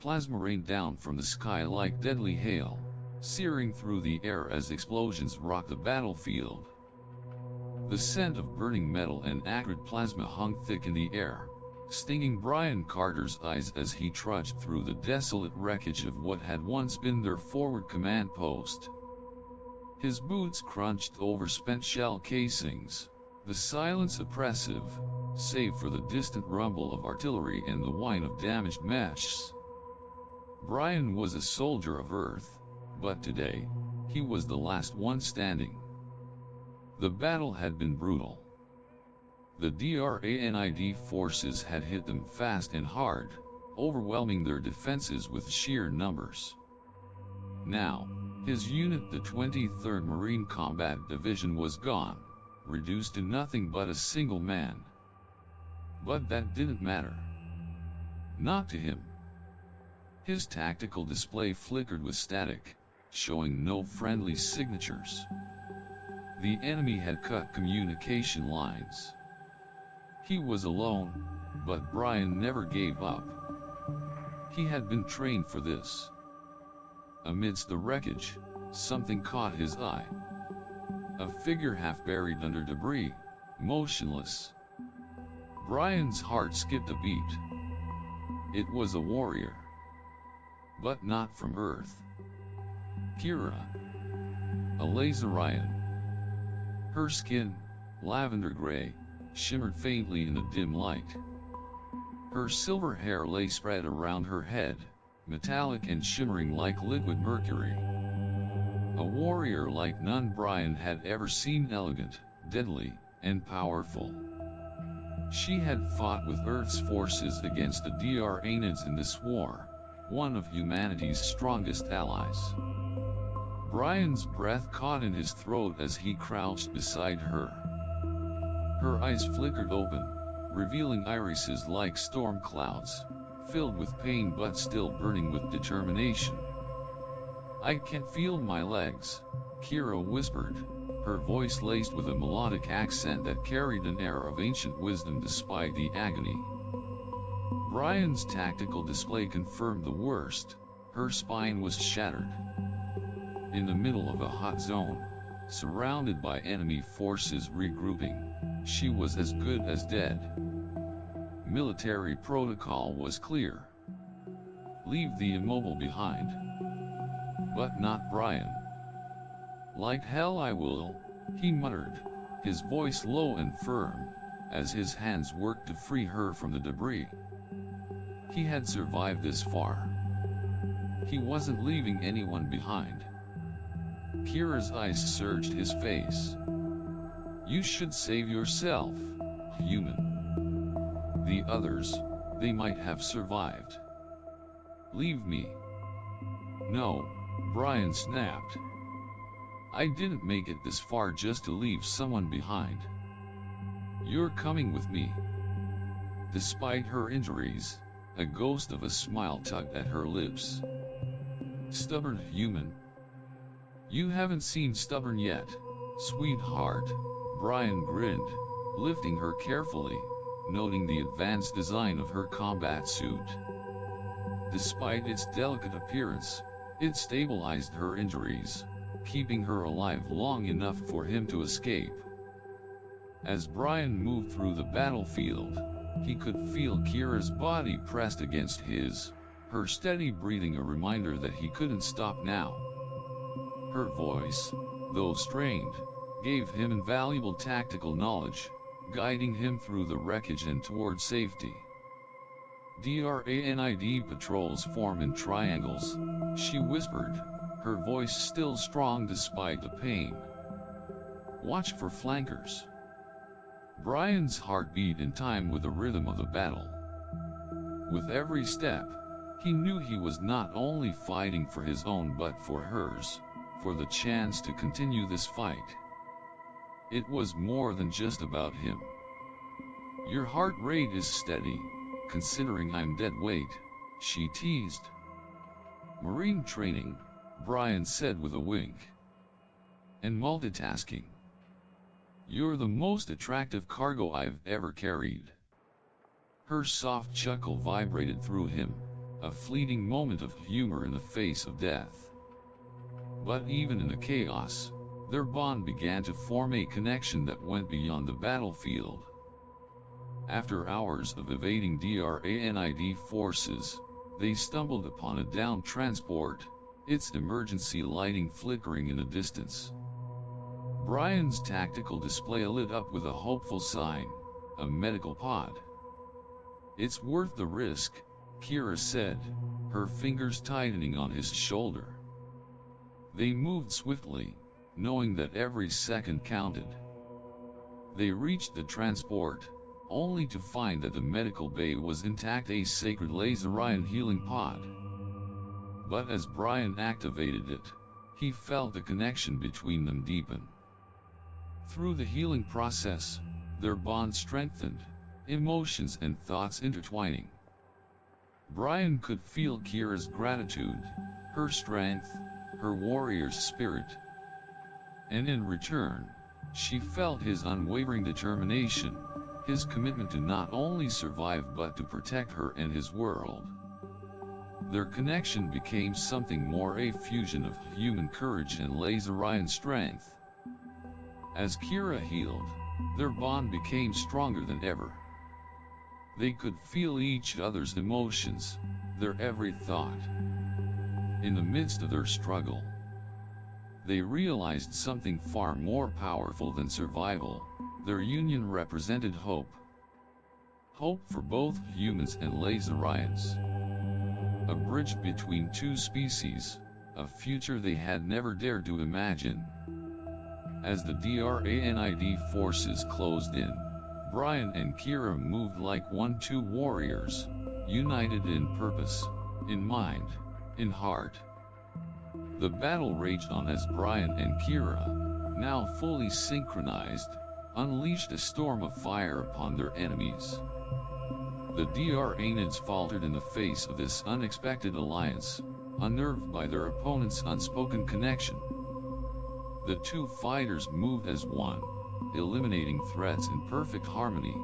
Plasma rained down from the sky like deadly hail, searing through the air as explosions rocked the battlefield. The scent of burning metal and acrid plasma hung thick in the air, stinging Brian Carter's eyes as he trudged through the desolate wreckage of what had once been their forward command post. His boots crunched over spent shell casings, the silence oppressive, save for the distant rumble of artillery and the whine of damaged meshes. Brian was a soldier of Earth, but today, he was the last one standing. The battle had been brutal. The Dra'Nid forces had hit them fast and hard, overwhelming their defenses with sheer numbers. Now, his unit, the 23rd Marine Combat Division, was gone, reduced to nothing but a single man. But that didn't matter. Not to him. His tactical display flickered with static, showing no friendly signatures. The enemy had cut communication lines. He was alone, but Brian never gave up. He had been trained for this. Amidst the wreckage, something caught his eye. A figure half buried under debris, motionless. Brian's heart skipped a beat. It was a warrior. But not from Earth. Kira. A Lazarian. Her skin, lavender gray, shimmered faintly in the dim light. Her silver hair lay spread around her head, metallic and shimmering like liquid mercury. A warrior like none Brian had ever seen, elegant, deadly, and powerful. She had fought with Earth's forces against the Dra'Nids in this war, one of humanity's strongest allies. Brian's breath caught in his throat as he crouched beside her. Her eyes flickered open, revealing irises like storm clouds, filled with pain but still burning with determination. "I can feel my legs," Kira whispered, her voice laced with a melodic accent that carried an air of ancient wisdom despite the agony. Brian's tactical display confirmed the worst. Her spine was shattered. In the middle of a hot zone, surrounded by enemy forces regrouping, she was as good as dead. Military protocol was clear. Leave the immobile behind. But not Brian. "Like hell I will," he muttered, his voice low and firm, as his hands worked to free her from the debris. He had survived this far. He wasn't leaving anyone behind. Kira's eyes searched his face. "You should save yourself, human. The others, they might have survived. Leave me." "No," Brian snapped. "I didn't make it this far just to leave someone behind. You're coming with me." Despite her injuries, a ghost of a smile tugged at her lips. "Stubborn human. You haven't seen stubborn yet, sweetheart," Brian grinned, lifting her carefully, noting the advanced design of her combat suit. Despite its delicate appearance, it stabilized her injuries, keeping her alive long enough for him to escape. As Brian moved through the battlefield, he could feel Kira's body pressed against his, her steady breathing a reminder that he couldn't stop now. Her voice, though strained, gave him invaluable tactical knowledge, guiding him through the wreckage and toward safety. "Dra'Nid patrols form in triangles," she whispered, her voice still strong despite the pain. "Watch for flankers." Brian's heart beat in time with the rhythm of the battle. With every step, he knew he was not only fighting for his own but for hers, for the chance to continue this fight. It was more than just about him. "Your heart rate is steady, considering I'm dead weight," she teased. "Marine training," Brian said with a wink. "And multitasking. You're the most attractive cargo I've ever carried." Her soft chuckle vibrated through him, a fleeting moment of humor in the face of death. But even in the chaos, their bond began to form a connection that went beyond the battlefield. After hours of evading Dra'Nid forces, they stumbled upon a downed transport, its emergency lighting flickering in the distance. Brian's tactical display lit up with a hopeful sign, a medical pod. "It's worth the risk," Kira said, her fingers tightening on his shoulder. They moved swiftly, knowing that every second counted. They reached the transport, only to find that the medical bay was intact, a sacred Lazarian healing pod. But as Brian activated it, he felt the connection between them deepen. Through the healing process, their bond strengthened, emotions and thoughts intertwining. Brian could feel Kira's gratitude, her strength, her warrior's spirit. And in return, she felt his unwavering determination, his commitment to not only survive but to protect her and his world. Their connection became something more, a fusion of human courage and Lazarian strength. As Kira healed, their bond became stronger than ever. They could feel each other's emotions, their every thought. In the midst of their struggle, they realized something far more powerful than survival. Their union represented hope. Hope for both humans and Lazarians. A bridge between two species, a future they had never dared to imagine. As the Dra'Nid forces closed in, Brian and Kira moved like one, two warriors, united in purpose, in mind, in heart. The battle raged on as Brian and Kira, now fully synchronized, unleashed a storm of fire upon their enemies. The Dra'Nids faltered in the face of this unexpected alliance, unnerved by their opponent's unspoken connection. The two fighters moved as one, eliminating threats in perfect harmony.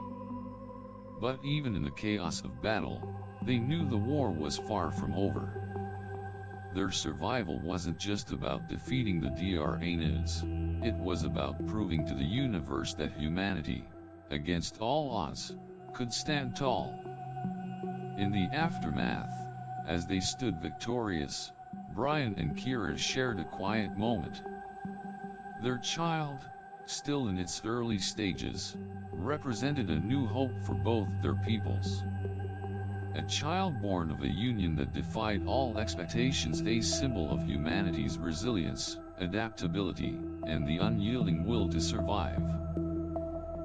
But even in the chaos of battle, they knew the war was far from over. Their survival wasn't just about defeating the Dra'Nids, it was about proving to the universe that humanity, against all odds, could stand tall. In the aftermath, as they stood victorious, Brian and Kira shared a quiet moment. Their child, still in its early stages, represented a new hope for both their peoples. A child born of a union that defied all expectations, a symbol of humanity's resilience, adaptability, and the unyielding will to survive.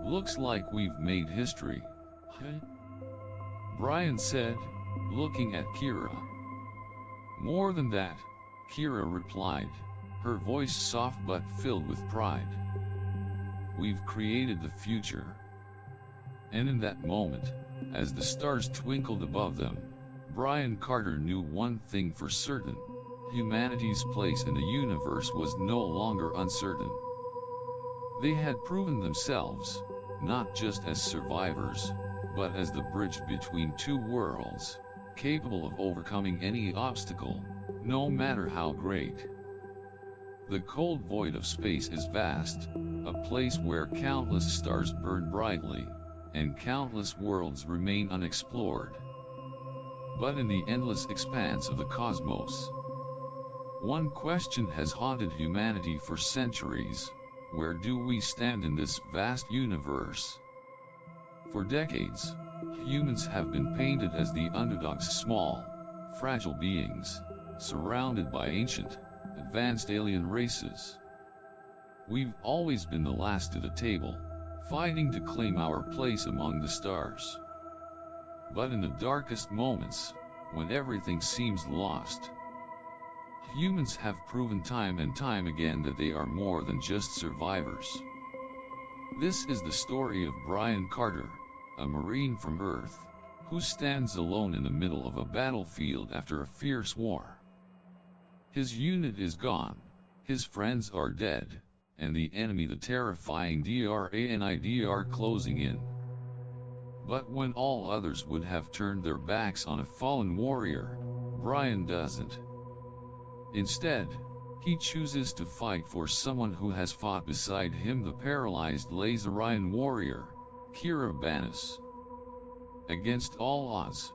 "Looks like we've made history, huh?" Brian said, looking at Kira. "More than that," Kira replied, her voice soft but filled with pride. "We've created the future." And in that moment, as the stars twinkled above them, Brian Carter knew one thing for certain: humanity's place in the universe was no longer uncertain. They had proven themselves, not just as survivors, but as the bridge between two worlds, capable of overcoming any obstacle, no matter how great. The cold void of space is vast, a place where countless stars burn brightly, and countless worlds remain unexplored. But in the endless expanse of the cosmos, one question has haunted humanity for centuries: where do we stand in this vast universe? For decades, humans have been painted as the underdogs, small, fragile beings, surrounded by ancient, advanced alien races. We've always been the last at the table, fighting to claim our place among the stars. But in the darkest moments, when everything seems lost, humans have proven time and time again that they are more than just survivors. This is the story of Brian Carter, a Marine from Earth, who stands alone in the middle of a battlefield after a fierce war. His unit is gone, his friends are dead, and the enemy, the terrifying Dra'Nid, are closing in. But when all others would have turned their backs on a fallen warrior, Brian doesn't. Instead, he chooses to fight for someone who has fought beside him, the paralyzed Lazarian warrior, Banis. Against all odds,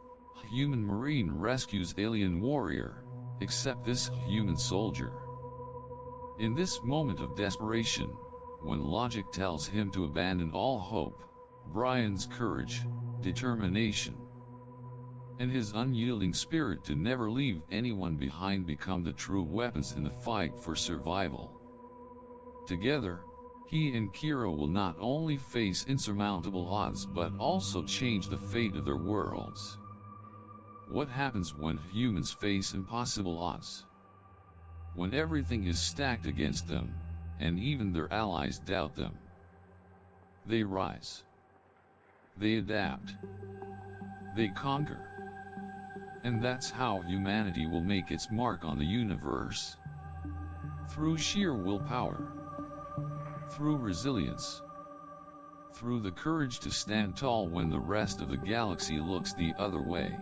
human marine rescues alien warrior, except this human soldier. In this moment of desperation, when logic tells him to abandon all hope, Brian's courage, determination, and his unyielding spirit to never leave anyone behind become the true weapons in the fight for survival. Together, he and Kira will not only face insurmountable odds but also change the fate of their worlds. What happens when humans face impossible odds? When everything is stacked against them, and even their allies doubt them. They rise. They adapt. They conquer. And that's how humanity will make its mark on the universe. Through sheer willpower. Through resilience. Through the courage to stand tall when the rest of the galaxy looks the other way.